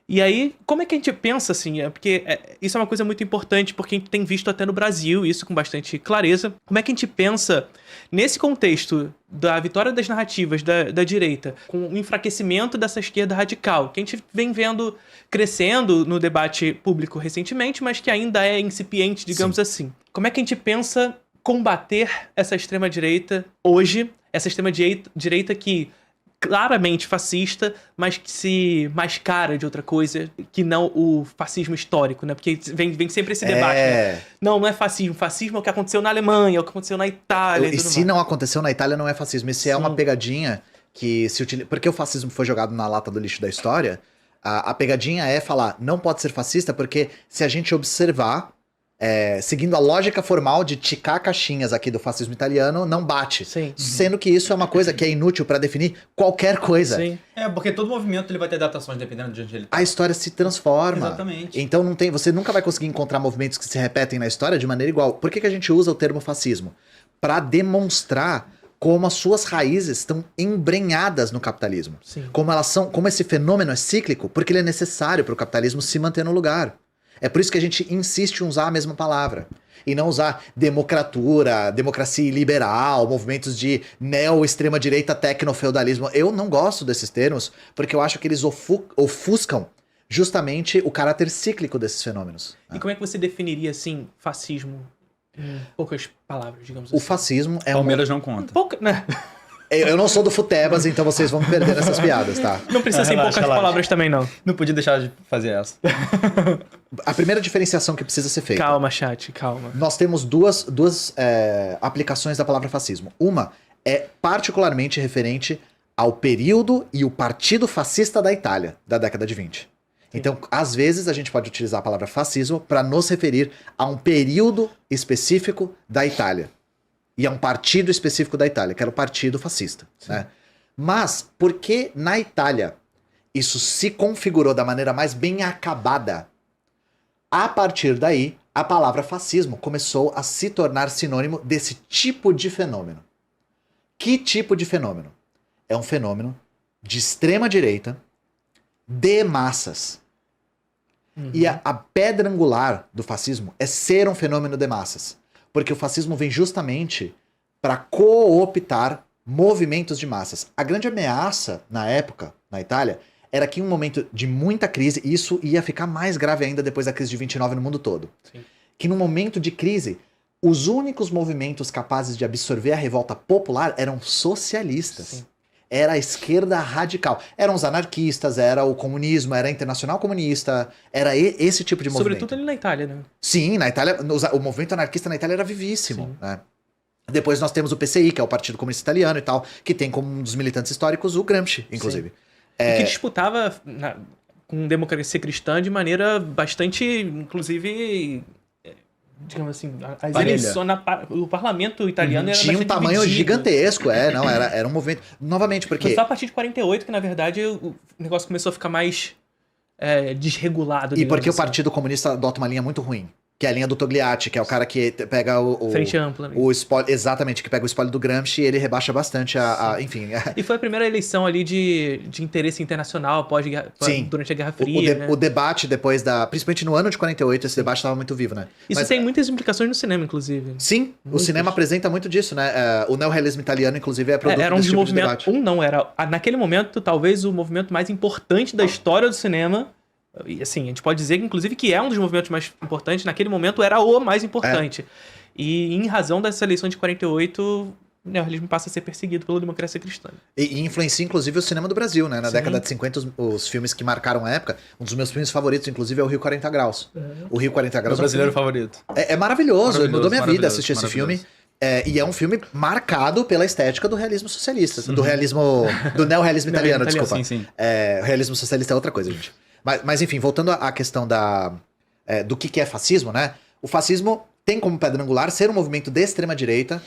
E aí, como é que a gente pensa assim? Porque isso é uma coisa muito importante, porque a gente tem visto até no Brasil isso com bastante clareza. Como é que a gente pensa nesse contexto da vitória das narrativas da direita, com o enfraquecimento dessa esquerda radical, que a gente vem vendo crescendo no debate público recentemente, mas que ainda é incipiente, digamos assim. Como é que a gente pensa combater essa extrema-direita hoje, essa extrema-direita que claramente fascista, mas que se mascara de outra coisa que não o fascismo histórico, né? Porque vem sempre esse debate, né? Não é fascismo. Fascismo é o que aconteceu na Alemanha, é o que aconteceu na Itália. E se não aconteceu na Itália, não é fascismo. Isso é uma pegadinha que se utiliza. Porque o fascismo foi jogado na lata do lixo da história, a pegadinha é falar, não pode ser fascista, porque se a gente observar, seguindo a lógica formal de ticar caixinhas aqui do fascismo italiano, não bate. Sim. Sendo que isso é uma coisa que é inútil para definir qualquer coisa. Sim. Porque todo movimento ele vai ter adaptações dependendo de onde ele tá. A história se transforma. Exatamente. Então você nunca vai conseguir encontrar movimentos que se repetem na história de maneira igual. Por que a gente usa o termo fascismo? Para demonstrar como as suas raízes estão embrenhadas no capitalismo. Sim. Como esse fenômeno é cíclico, porque ele é necessário para o capitalismo se manter no lugar. É por isso que a gente insiste em usar a mesma palavra. E não usar democracia liberal, movimentos de neo-extrema-direita, tecno-feudalismo. Eu não gosto desses termos, porque eu acho que eles ofuscam justamente o caráter cíclico desses fenômenos. E como é que você definiria, assim, fascismo em poucas palavras, digamos assim? O fascismo é Palmeiras não conta. Né? Eu não sou do Futebas, então vocês vão me perder nessas piadas, tá? Não precisa ser em poucas palavras também, não. Não podia deixar de fazer essa. A primeira diferenciação que precisa ser feita. Calma, chat, calma. Nós temos duas aplicações da palavra fascismo. Uma é particularmente referente ao período e o partido fascista da Itália, da década de 20. Então, às vezes, a gente pode utilizar a palavra fascismo para nos referir a um período específico da Itália. E a um partido específico da Itália, que era o Partido Fascista. Né? Mas, por que na Itália isso se configurou da maneira mais bem acabada? A partir daí, a palavra fascismo começou a se tornar sinônimo desse tipo de fenômeno. Que tipo de fenômeno? É um fenômeno de extrema direita, de massas. E a pedra angular do fascismo é ser um fenômeno de massas. Porque o fascismo vem justamente para cooptar movimentos de massas. A grande ameaça, na época, na Itália, era que em um momento de muita crise, e isso ia ficar mais grave ainda depois da crise de 29 no mundo todo, que num momento de crise, os únicos movimentos capazes de absorver a revolta popular eram socialistas. Sim. Era a esquerda radical. Eram os anarquistas, era o comunismo, era a Internacional Comunista, era esse tipo de movimento. Sobretudo ali na Itália, né? Sim, na Itália, o movimento anarquista na Itália era vivíssimo. Né? Depois nós temos o PCI, que é o Partido Comunista Italiano e tal, que tem como um dos militantes históricos o Gramsci, inclusive. E que disputava com democracia cristã de maneira bastante, inclusive... digamos assim, as eleições, o parlamento italiano era tinha um tamanho dividido. Gigantesco, não, era um movimento, novamente, porque... Foi só a partir de 48 que, na verdade, o negócio começou a ficar mais desregulado. E porque assim. o Partido Comunista adota uma linha muito ruim, que é a linha do Togliatti, que é o cara que pega Frente ampla. O espólio, exatamente, que pega o espólio do Gramsci e ele rebaixa bastante enfim. E foi a primeira eleição ali de interesse internacional durante a Guerra Fria, né? O debate depois principalmente no ano de 48, esse debate estava muito vivo, né? Isso tem muitas implicações no cinema, inclusive. Sim, o cinema apresenta muito disso, né? O neorrealismo italiano, inclusive, é produto era um desse tipo de debate. Naquele momento, talvez o movimento mais importante da história do cinema. E assim, a gente pode dizer, inclusive, que é um dos movimentos mais importantes. Naquele momento era o mais importante. E em razão dessa eleição de 48, o neorrealismo passa a ser perseguido pela democracia cristã. E influencia, inclusive, o cinema do Brasil, né? Na década de 50, os filmes que marcaram a época, um dos meus filmes favoritos, inclusive, é o Rio 40 Graus. O Rio 40 Graus é o brasileiro favorito. É maravilhoso, mudou minha vida assistir esse filme. E é um filme marcado pela estética do realismo socialista. Do neorrealismo italiano, desculpa. Sim. O realismo socialista é outra coisa, gente. Mas enfim, voltando à questão do que é fascismo, né? O fascismo tem como pedra angular ser um movimento de extrema-direita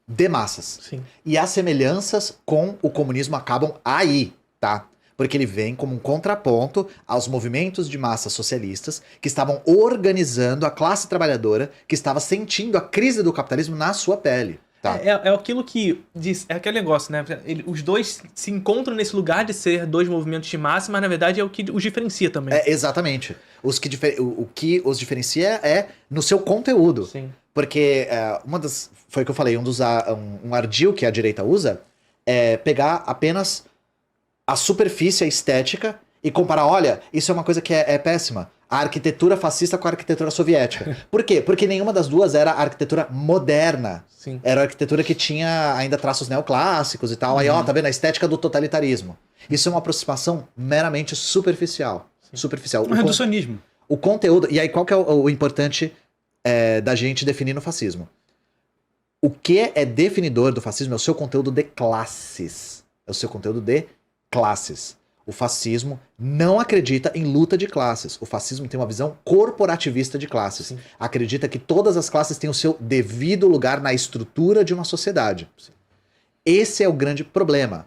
de massas. Sim. E as semelhanças com o comunismo acabam aí, tá? Porque ele vem como um contraponto aos movimentos de massas socialistas que estavam organizando a classe trabalhadora, que estava sentindo a crise do capitalismo na sua pele. Tá. É aquilo que diz, é aquele negócio, né? Os dois se encontram nesse lugar de ser dois movimentos de massa, mas na verdade é o que os diferencia também. Exatamente. O que os diferencia é no seu conteúdo. Sim. Porque foi o que eu falei, um ardil que a direita usa é pegar apenas a superfície, a estética, e comparar, olha, isso é uma coisa que é péssima. A arquitetura fascista com a arquitetura soviética. Por quê? Porque nenhuma das duas era a arquitetura moderna. Sim. Era a arquitetura que tinha ainda traços neoclássicos e tal. Aí, ó, tá vendo? A estética do totalitarismo. Isso é uma aproximação meramente superficial. Superficial. Um reducionismo. O conteúdo... E aí, qual que é o importante da gente definir no fascismo? O que é definidor do fascismo é o seu conteúdo de classes. É o seu conteúdo de classes. O fascismo não acredita em luta de classes. O fascismo tem uma visão corporativista de classes. Sim. Acredita que todas as classes têm o seu devido lugar na estrutura de uma sociedade. Sim. Esse é o grande problema.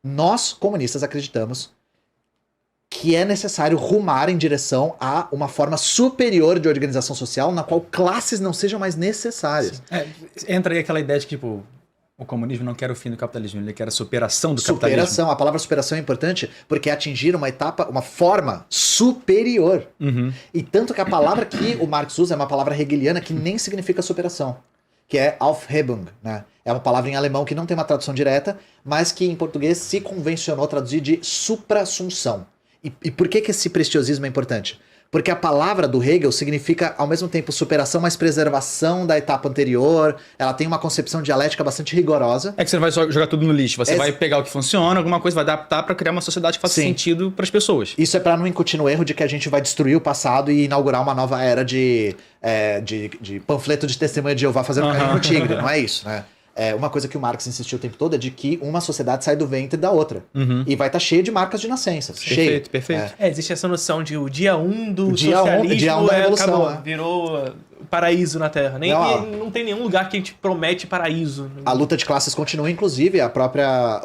Nós, comunistas, acreditamos que é necessário rumar em direção a uma forma superior de organização social na qual classes não sejam mais necessárias. Entra aí aquela ideia de que, tipo, o comunismo não quer o fim do capitalismo, ele quer a superação do capitalismo. Superação, a palavra superação é importante porque é atingir uma etapa, uma forma superior. Uhum. E tanto que a palavra que o Marx usa é uma palavra hegeliana que nem significa superação, que é Aufhebung, né? É uma palavra em alemão que não tem uma tradução direta, mas que em português se convencionou traduzir de suprassunção. E por que esse prestigiosismo é importante? Porque a palavra do Hegel significa, ao mesmo tempo, superação, mas preservação da etapa anterior. Ela tem uma concepção dialética bastante rigorosa. É que você não vai só jogar tudo no lixo, você vai pegar o que funciona, alguma coisa, vai adaptar para criar uma sociedade que faça sentido para as pessoas. Isso é para não incutir no erro de que a gente vai destruir o passado e inaugurar uma nova era de panfleto de testemunha de Jeová fazendo carinho no tigre. Não é isso, né? Uma coisa que o Marx insistiu o tempo todo é de que uma sociedade sai do ventre da outra. Uhum. E vai estar cheia de marcas de nascença. Cheio. Perfeito. Existe essa noção de o dia 1 do dia socialismo dia da revolução, acabou, virou paraíso na Terra. Não tem nenhum lugar que a gente promete paraíso. A luta de classes continua, inclusive, a própria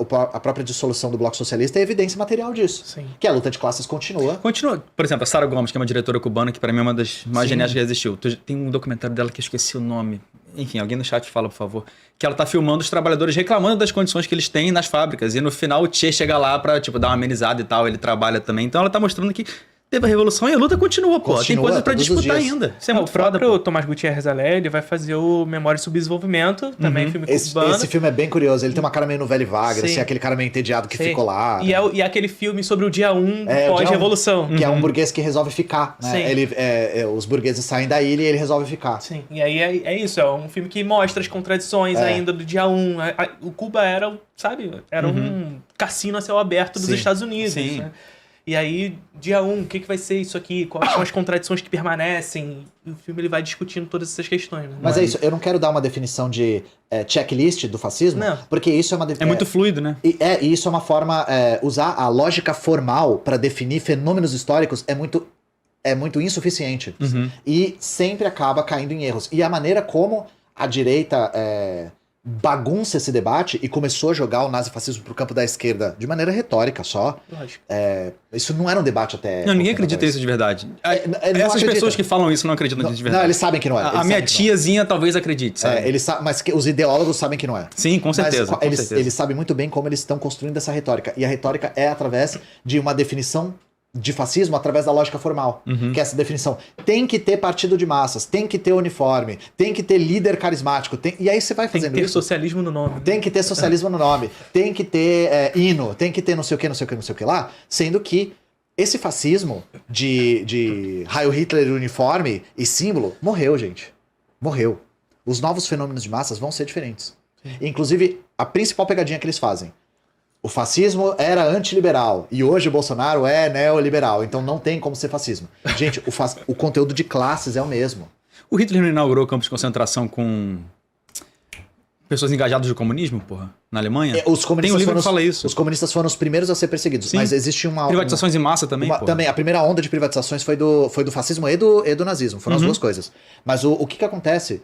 dissolução do Bloco Socialista é evidência material disso. Sim. Que a luta de classes continua. Continua. Por exemplo, a Sara Gomes, que é uma diretora cubana, que para mim é uma das mais geniais que já existiu. Tem um documentário dela que eu esqueci o nome. Enfim, alguém no chat fala, por favor. Que ela tá filmando os trabalhadores reclamando das condições que eles têm nas fábricas. E no final o Che chega lá pra, tipo, dar uma amenizada e tal. Ele trabalha também. Então ela tá mostrando que teve a revolução e a luta continua, pô. Tem coisas pra disputar ainda. Isso é muito foda, pô. O Tomás Gutierrez Alé, ele vai fazer o Memória e Subdesenvolvimento, também filme cubano. Esse filme é bem curioso. Ele tem uma cara meio novela Wagner, assim, aquele cara meio entediado que ficou lá. E é aquele filme sobre o dia 1 pós-revolução. Que é um burguês que resolve ficar, né? Os burgueses saem da ilha e ele resolve ficar. Sim, e aí é isso, é um filme que mostra as contradições ainda do dia 1. O Cuba era um cassino a céu aberto dos Estados Unidos, né? E aí, dia 1, o que vai ser isso aqui? Quais são as contradições que permanecem? E o filme ele vai discutindo todas essas questões. Né? Mas é isso, eu não quero dar uma definição de checklist do fascismo, porque isso é uma definição... É muito fluido, né? E isso é uma forma... usar a lógica formal para definir fenômenos históricos é muito insuficiente. E sempre acaba caindo em erros. E a maneira como a direita... bagunça esse debate e começou a jogar o nazifascismo pro campo da esquerda de maneira retórica só. Lógico. Isso não era um debate até... Não, ninguém acredita nisso de verdade. Essas pessoas que falam isso não acreditam nisso de verdade. Não, eles sabem que não é. A minha tiazinha talvez acredite, sabe? Mas os ideólogos sabem que não é. Sim, com certeza. Eles sabem muito bem como eles estão construindo essa retórica. E a retórica é através de uma definição de fascismo através da lógica formal, que é essa definição. Tem que ter partido de massas, tem que ter uniforme, tem que ter líder carismático, e aí você vai fazendo isso. Tem que ter socialismo no nome. Tem que ter socialismo no nome, tem que ter hino, tem que ter não sei o que, não sei o que, não sei o que lá, sendo que esse fascismo de Heil Hitler uniforme e símbolo morreu, gente. Morreu. Os novos fenômenos de massas vão ser diferentes. Inclusive, a principal pegadinha que eles fazem: o fascismo era antiliberal e hoje o Bolsonaro é neoliberal, então não tem como ser fascismo. Gente, o conteúdo de classes é o mesmo. O Hitler não inaugurou campos de concentração com pessoas engajadas do comunismo, porra, na Alemanha? Tem um livro que fala isso. Os comunistas foram os primeiros a ser perseguidos, Sim. mas existe uma... Privatizações em massa também, porra. Também, a primeira onda de privatizações foi do fascismo e do nazismo, foram as duas coisas. Mas o que acontece?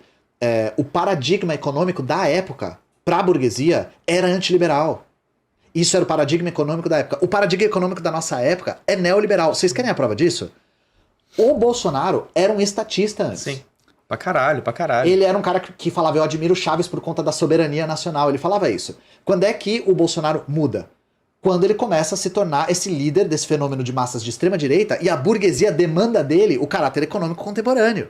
O paradigma econômico da época, para a burguesia, era antiliberal. Isso era o paradigma econômico da época. O paradigma econômico da nossa época é neoliberal. Vocês querem a prova disso? O Bolsonaro era um estatista antes. Sim. Pra caralho, pra caralho. Ele era um cara que falava, eu admiro o Chaves por conta da soberania nacional. Ele falava isso. Quando é que o Bolsonaro muda? Quando ele começa a se tornar esse líder desse fenômeno de massas de extrema direita e a burguesia demanda dele o caráter econômico contemporâneo.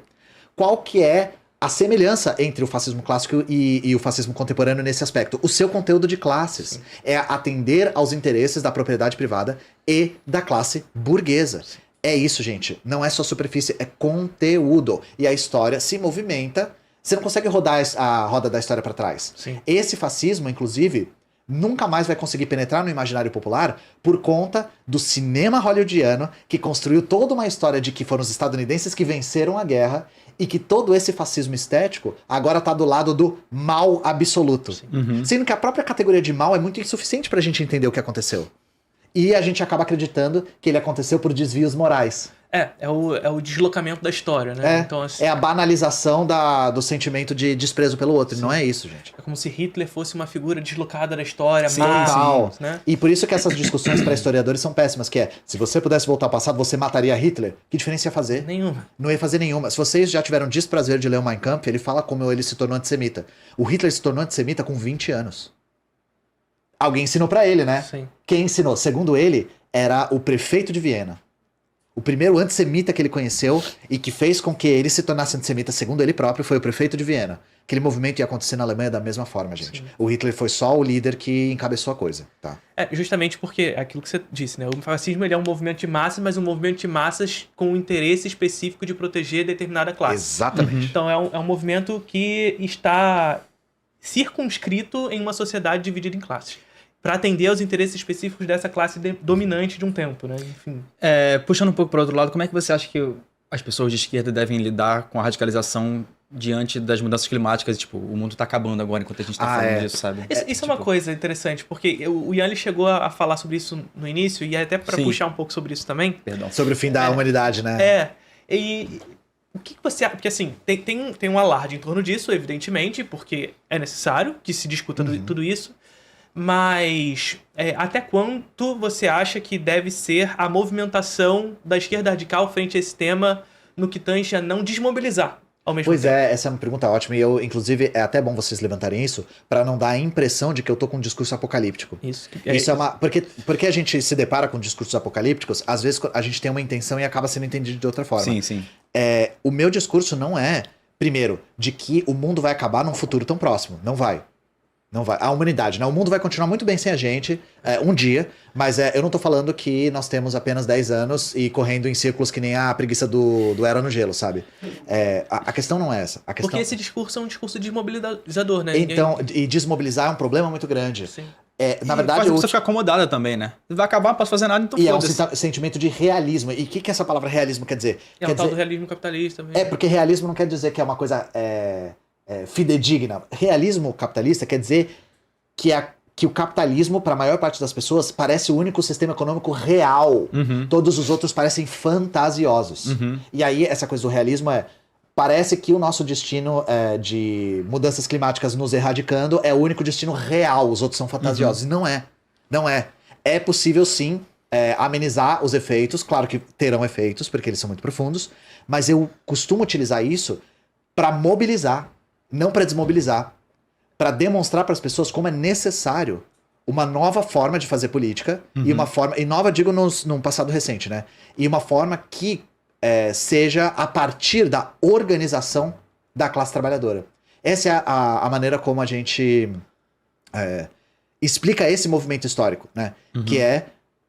Qual que é a semelhança entre o fascismo clássico e o fascismo contemporâneo nesse aspecto? O seu conteúdo de classes. Sim. É atender aos interesses da propriedade privada e da classe burguesa. Sim. É isso, gente. Não é só superfície, é conteúdo. E a história se movimenta. Você não consegue rodar a roda da história para trás. Sim. Esse fascismo, inclusive, nunca mais vai conseguir penetrar no imaginário popular por conta do cinema hollywoodiano, que construiu toda uma história de que foram os estadunidenses que venceram a guerra e que todo esse fascismo estético agora tá do lado do mal absoluto. Uhum. Sendo que a própria categoria de mal é muito insuficiente pra gente entender o que aconteceu. E a gente acaba acreditando que ele aconteceu por desvios morais. É o deslocamento da história, né? Então, assim, é a banalização do sentimento de desprezo pelo outro. Sim. Não é isso, gente. É como se Hitler fosse uma figura deslocada da história, sim, tal. Né? E por isso que essas discussões para historiadores são péssimas, que é, se você pudesse voltar ao passado, você mataria Hitler? Que diferença ia fazer? Nenhuma. Não ia fazer nenhuma. Se vocês já tiveram desprazer de ler o Mein Kampf, ele fala como ele se tornou antissemita. O Hitler se tornou antissemita com 20 anos. Alguém ensinou para ele, né? Sim. Quem ensinou? Segundo ele, era o prefeito de Viena. O primeiro antissemita que ele conheceu e que fez com que ele se tornasse antissemita, segundo ele próprio, foi o prefeito de Viena. Aquele movimento ia acontecer na Alemanha da mesma forma, gente. Sim. O Hitler foi só o líder que encabeçou a coisa, tá? Justamente porque aquilo que você disse, né? O fascismo ele é um movimento de massas, mas um movimento de massas com um interesse específico de proteger determinada classe. Exatamente. Então é um movimento que está circunscrito em uma sociedade dividida em classes, para atender aos interesses específicos dessa classe dominante de um tempo, né? Enfim. Puxando um pouco para outro lado, como é que você acha que as pessoas de esquerda devem lidar com a radicalização diante das mudanças climáticas? Tipo, o mundo tá acabando agora enquanto a gente tá falando disso, sabe? Isso é uma coisa interessante, porque o Ian chegou a falar sobre isso no início, e até para puxar um pouco sobre isso também. Perdão. Sobre o fim da humanidade, né? E o que você acha? Porque assim, tem um alarde em torno disso, evidentemente, porque é necessário que se discuta tudo isso. Mas até quanto você acha que deve ser a movimentação da esquerda radical frente a esse tema no que tange a não desmobilizar ao mesmo tempo? Pois é, essa é uma pergunta ótima e eu, inclusive, é até bom vocês levantarem isso para não dar a impressão de que eu tô com um discurso apocalíptico. Isso é uma... Porque a gente se depara com discursos apocalípticos, às vezes a gente tem uma intenção e acaba sendo entendido de outra forma. Sim, sim. O meu discurso não é, primeiro, de que o mundo vai acabar num futuro tão próximo. Não vai. Não vai. A humanidade, né? O mundo vai continuar muito bem sem a gente, um dia, mas eu não tô falando que nós temos apenas 10 anos e correndo em círculos que nem a preguiça do Era no Gelo, sabe? A questão não é essa. Porque esse discurso é um discurso desmobilizador, né? Então, e desmobilizar é um problema muito grande. Sim. Na verdade, faz você ficar acomodada também, né? Vai acabar, não posso fazer nada, então foda-se. É um sentimento de realismo. E o que essa palavra realismo quer dizer? O tal do realismo capitalista também. Porque realismo não quer dizer que é uma coisa fidedigna. Realismo capitalista quer dizer que o capitalismo, para a maior parte das pessoas, parece o único sistema econômico real. Uhum. Todos os outros parecem fantasiosos. Uhum. E aí, essa coisa do realismo parece que o nosso destino de mudanças climáticas nos erradicando é o único destino real. Os outros são fantasiosos. E não é. Não é. É possível, sim, amenizar os efeitos. Claro que terão efeitos, porque eles são muito profundos. Mas eu costumo utilizar isso para mobilizar, não para desmobilizar. Para demonstrar para as pessoas como é necessário uma nova forma de fazer política. E uma forma... E nova, digo, num passado recente, né? E uma forma que seja a partir da organização da classe trabalhadora. Essa é a maneira como a gente explica esse movimento histórico, né? Que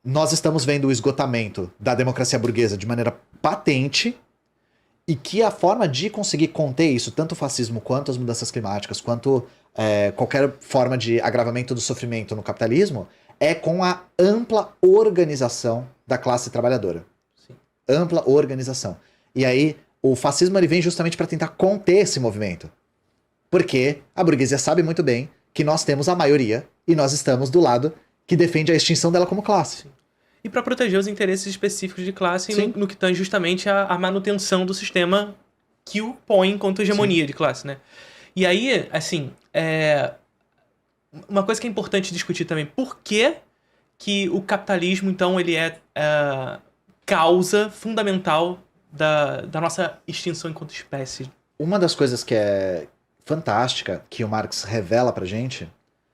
nós estamos vendo o esgotamento da democracia burguesa de maneira patente e que a forma de conseguir conter isso, tanto o fascismo quanto as mudanças climáticas, quanto qualquer forma de agravamento do sofrimento no capitalismo, é com a ampla organização da classe trabalhadora. Sim. Ampla organização. E aí, o fascismo ele vem justamente para tentar conter esse movimento. Porque a burguesia sabe muito bem que nós temos a maioria e nós estamos do lado que defende a extinção dela como classe. Sim. E para proteger os interesses específicos de classe no que tange justamente a manutenção do sistema que o põe enquanto hegemonia de classe, né? E aí, assim, uma coisa que é importante discutir também, por que o capitalismo, então, ele é causa fundamental da nossa extinção enquanto espécie? uma das coisas que é fantástica, que o Marx revela pra gente,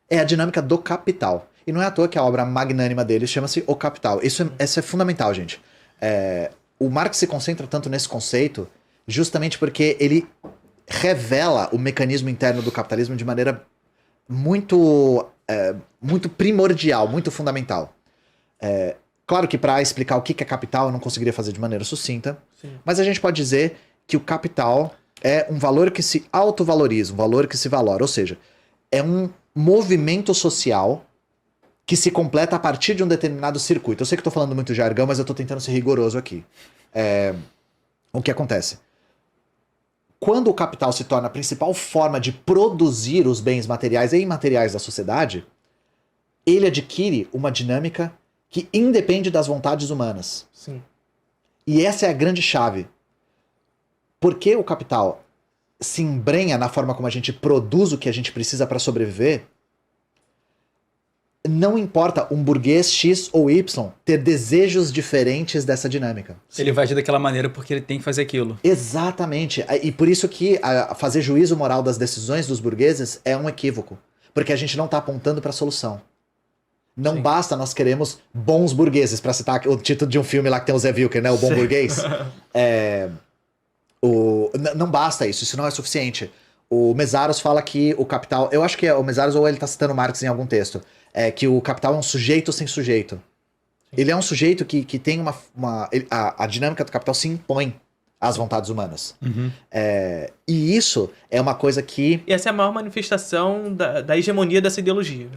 é a dinâmica do capital. E não é à toa que a obra magnânima dele chama-se O Capital. Isso é fundamental, gente. O Marx se concentra tanto nesse conceito justamente porque ele revela o mecanismo interno do capitalismo de maneira muito primordial, muito fundamental. Claro que para explicar o que é capital eu não conseguiria fazer de maneira sucinta, Sim. mas a gente pode dizer que o capital é um valor que se autovaloriza, um valor que se valora, ou seja, é um movimento social que se completa a partir de um determinado circuito. Eu sei que estou falando muito jargão, mas eu estou tentando ser rigoroso aqui. O que acontece? Quando o capital se torna a principal forma de produzir os bens materiais e imateriais da sociedade, ele adquire uma dinâmica que independe das vontades humanas. Sim. E essa é a grande chave. Porque o capital se embrenha na forma como a gente produz o que a gente precisa para sobreviver, não importa um burguês X ou Y ter desejos diferentes dessa dinâmica. Ele vai agir daquela maneira porque ele tem que fazer aquilo. Exatamente. E por isso que fazer juízo moral das decisões dos burgueses é um equívoco. Porque a gente não está apontando para a solução. Não Sim. basta, nós queremos bons burgueses, para citar o título de um filme lá que tem o Zé Wilker, né? O Bom Sim. Burguês. Não basta isso não é suficiente. O Mesaros fala que o capital... Eu acho que é o Mesaros ou ele está citando Marx em algum texto. Que o capital é um sujeito sem sujeito. Sim. Ele é um sujeito que tem a dinâmica do capital se impõe às vontades humanas. Uhum. E isso é uma coisa que... E essa é a maior manifestação da hegemonia dessa ideologia.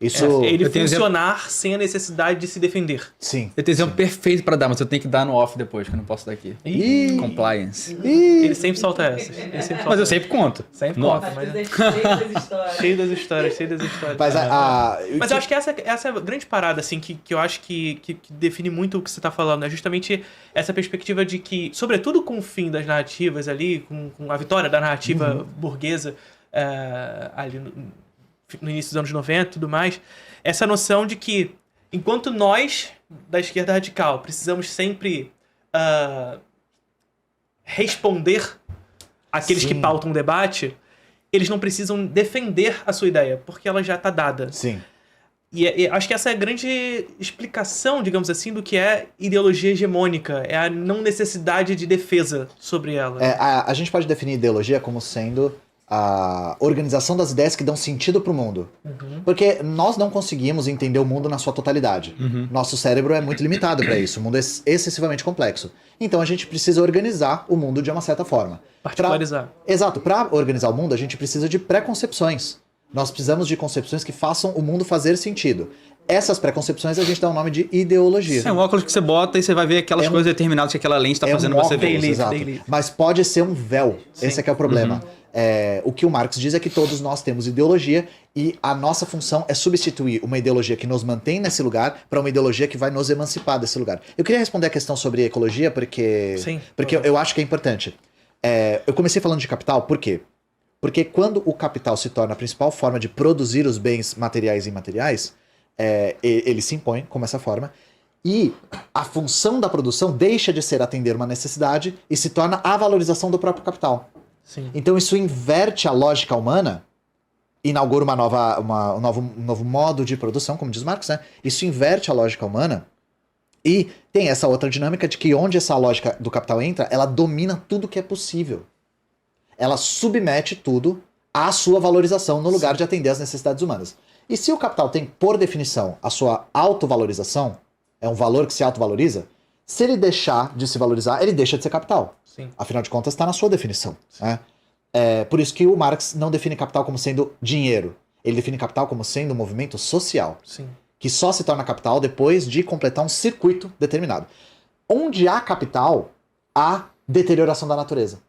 Isso... Ele funcionar sem a necessidade de se defender. Sim. Eu tenho exemplo perfeito pra dar, mas eu tenho que dar no off depois, que eu não posso dar aqui. Ih. Compliance. Ele sempre solta essas. Mas eu sempre conto. Sempre No conta. off. Mas... Cheio das histórias. cheio das histórias. Mas Mas eu acho que essa é a grande parada, assim, que eu acho que define muito o que você tá falando. É justamente essa perspectiva de que, sobretudo com o fim das narrativas ali, com a vitória da narrativa burguesa ali no início dos anos 90 e tudo mais, essa noção de que, enquanto nós, da esquerda radical, precisamos sempre responder àqueles que Sim. pautam o debate, eles não precisam defender a sua ideia, porque ela já está dada. Sim. E acho que essa é a grande explicação, digamos assim, do que é ideologia hegemônica. É a não necessidade de defesa sobre ela. A gente pode definir ideologia como sendo a organização das ideias que dão sentido para o mundo. Uhum. Porque nós não conseguimos entender o mundo na sua totalidade. Nosso cérebro é muito limitado para isso. O mundo é excessivamente complexo. Então a gente precisa organizar o mundo de uma certa forma. Particularizar. Exato. Para organizar o mundo, a gente precisa de preconcepções. Nós precisamos de concepções que façam o mundo fazer sentido. Essas preconcepções a gente dá o nome de ideologia. É um óculos que você bota e você vai ver aquelas coisas determinadas que aquela lente está fazendo você ver. óculos, exato. daily. Mas pode ser um véu. Sim. Esse é que é o problema. O que o Marx diz é que todos nós temos ideologia e a nossa função é substituir uma ideologia que nos mantém nesse lugar para uma ideologia que vai nos emancipar desse lugar. Eu queria responder a questão sobre ecologia porque eu acho que é importante. Eu comecei falando de capital, por quê? Porque quando o capital se torna a principal forma de produzir os bens materiais e imateriais, ele se impõe como essa forma, e a função da produção deixa de ser atender uma necessidade e se torna a valorização do próprio capital. Sim. Então isso inverte a lógica humana, inaugura um novo modo de produção, como diz Marx, né? Isso inverte a lógica humana e tem essa outra dinâmica de que onde essa lógica do capital entra, ela domina tudo que é possível. Ela submete tudo à sua valorização no lugar de atender às necessidades humanas. E se o capital tem, por definição, a sua autovalorização, é um valor que se autovaloriza, se ele deixar de se valorizar, ele deixa de ser capital. Sim. Afinal de contas, está na sua definição. Né? Por isso que o Marx não define capital como sendo dinheiro. Ele define capital como sendo um movimento social, Sim. que só se torna capital depois de completar um circuito determinado. Onde há capital, há deterioração da natureza.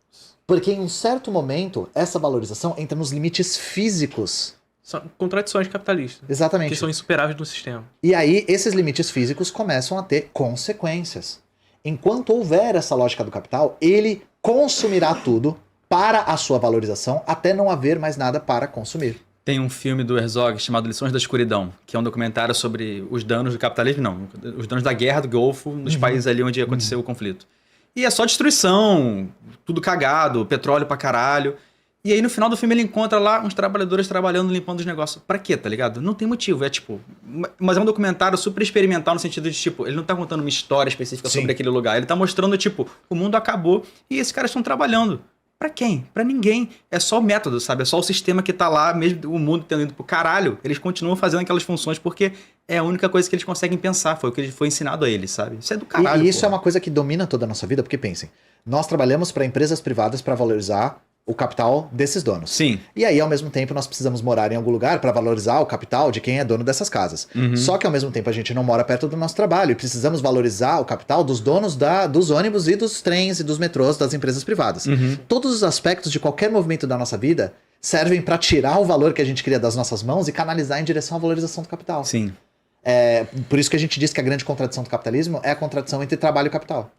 Porque em um certo momento, essa valorização entra nos limites físicos. São contradições capitalistas. Exatamente. Que são insuperáveis no sistema. E aí, esses limites físicos começam a ter consequências. Enquanto houver essa lógica do capital, ele consumirá tudo para a sua valorização, até não haver mais nada para consumir. Tem um filme do Herzog chamado Lições da Escuridão, que é um documentário sobre os danos do capitalismo, os danos da guerra do Golfo nos países ali onde aconteceu o conflito. E é só destruição, tudo cagado, petróleo pra caralho. E aí no final do filme ele encontra lá uns trabalhadores trabalhando, limpando os negócios. Pra quê, tá ligado? Não tem motivo, é tipo... Mas é um documentário super experimental no sentido de, tipo, ele não tá contando uma história específica Sim. sobre aquele lugar. Ele tá mostrando, tipo, o mundo acabou e esses caras estão trabalhando. Pra quem? Pra ninguém. É só o método, sabe? É só o sistema que tá lá, mesmo o mundo tendo ido pro caralho. Eles continuam fazendo aquelas funções porque é a única coisa que eles conseguem pensar. Foi o que foi ensinado a eles, sabe? Isso é do caralho. E isso porra. é uma coisa que domina toda a nossa vida, porque pensem, nós trabalhamos para empresas privadas para valorizar o capital desses donos. Sim. E aí, ao mesmo tempo, nós precisamos morar em algum lugar para valorizar o capital de quem é dono dessas casas. Só que, ao mesmo tempo, a gente não mora perto do nosso trabalho e precisamos valorizar o capital dos donos dos ônibus e dos trens e dos metrôs das empresas privadas. Todos os aspectos de qualquer movimento da nossa vida servem para tirar o valor que a gente cria das nossas mãos e canalizar em direção à valorização do capital. Sim. Por isso que a gente diz que a grande contradição do capitalismo é a contradição entre trabalho e capital.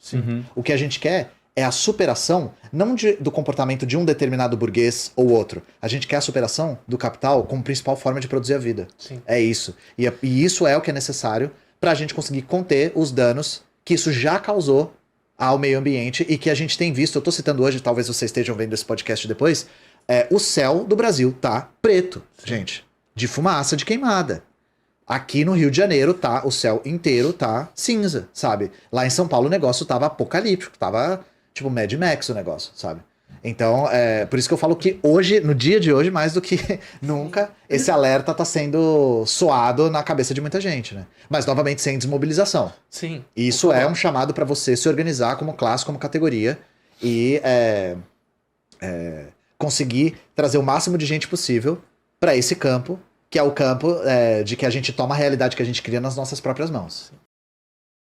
O que a gente quer é a superação, não do comportamento de um determinado burguês ou outro. A gente quer a superação do capital como principal forma de produzir a vida. Sim. É isso. E isso é o que é necessário para a gente conseguir conter os danos que isso já causou ao meio ambiente e que a gente tem visto. Eu estou citando hoje, talvez vocês estejam vendo esse podcast depois. O céu do Brasil tá preto, gente. De fumaça, de queimada. Aqui no Rio de Janeiro o céu inteiro tá cinza, sabe? Lá em São Paulo o negócio tava apocalíptico, tava tipo Mad Max o negócio, sabe? Então, por isso que eu falo que hoje, no dia de hoje, mais do que nunca, esse alerta tá sendo soado na cabeça de muita gente, né? Mas, novamente, sem desmobilização. Sim. E isso é um chamado para você se organizar como classe, como categoria e conseguir trazer o máximo de gente possível para esse campo, que é o campo de que a gente toma a realidade que a gente cria nas nossas próprias mãos.